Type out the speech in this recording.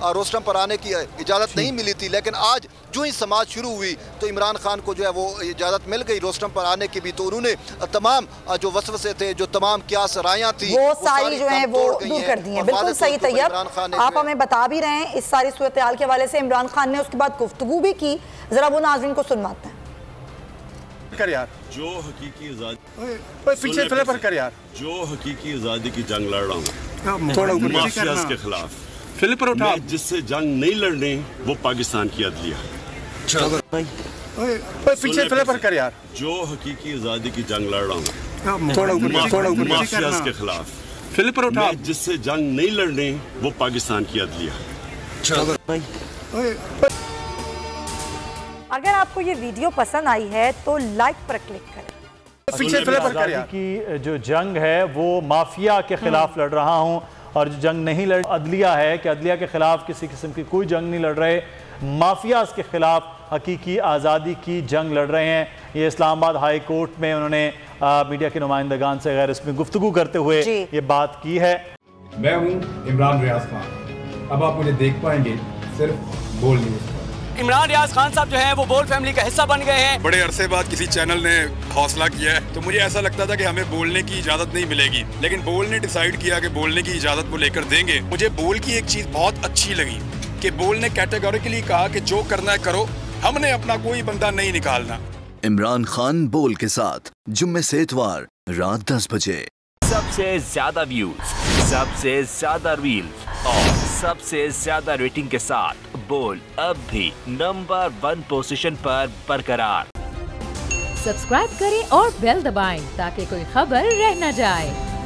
Rostrum पर आने की इजाज़त नहीं मिली थी, लेकिन आज जो ही समाज शुरू हुई तो इमरान खान को जो है वो इजाज़त मिल गई रोस्टम पर आने की भी। तो उन्होंने तमाम जो वसवसे थे, जो तमाम क्यास रायां थी, वो सारी जो है वो दूर कर दी हैं। बिल्कुल सही तैयब, आप हमें बता भी रहे हैं इस सारी सूरत हाल के हवाले से। इमरान खान ने उसके बाद गुफ्तगू भी की, जरा वो नाज़रीन को सुनवाते हैं। कर यार, जो हकीकी आजादी पीछे फिर पर कर यार, जो हकीकी आजादी की जंग लड़ रहा हूँ थोड़ा माफियाज के खिलाफ, फिर पर उठा, जिससे जंग नहीं लड़नी वो पाकिस्तान की अदलिया। पीछे फिर पर कर यार, जो हकीकी आजादी की जंग लड़ रहा हूँ थोड़ा माफियाज के खिलाफ, फिर पर उठा, जिससे जंग नहीं लड़नी वो पाकिस्तान की अदलिया। अगर आपको ये वीडियो पसंद आई है तो लाइक पर क्लिक करें। पीछे फिर पर कर यार, की जो जंग है वो माफिया के खिलाफ लड़ रहा हूँ, और जो जंग नहीं लड़ अदलिया है कि अदलिया के खिलाफ किसी किस्म की कोई जंग नहीं लड़ रहे, माफियाज के खिलाफ हकीकी आज़ादी की जंग लड़ रहे हैं। ये इस्लामाबाद हाई कोर्ट में उन्होंने मीडिया के नुमाइंदगान से गैर इसमें गुफ्तगू करते हुए ये बात की है। मैं हूँ इमरान रियाज खान, अब आप मुझे देख पाएंगे सिर्फ बोल न्यूज़ पर। इमरान रियाज खान साहब जो हैं वो बोल फैमिली का हिस्सा बन गए हैं। बड़े अरसे बाद किसी चैनल ने हौसला किया है, तो मुझे ऐसा लगता था कि हमें बोलने की इजाजत नहीं मिलेगी, लेकिन बोल ने डिसाइड किया कि बोलने की इजाजत वो लेकर देंगे। मुझे बोल की एक चीज बहुत अच्छी लगी कि बोल ने कैटेगोरिकली कहा कि जो करना है करो, हमने अपना कोई बंदा नहीं निकालना। इमरान खान बोल के साथ जुम्मे से इतवार रात 10 बजे। सबसे ज्यादा व्यूज, सबसे ज्यादा रील्स और सबसे ज्यादा रेटिंग के साथ बोल अब भी नंबर 1 पोजीशन पर बरकरार। सब्सक्राइब करें और बेल दबाएं ताकि कोई खबर रह न जाए।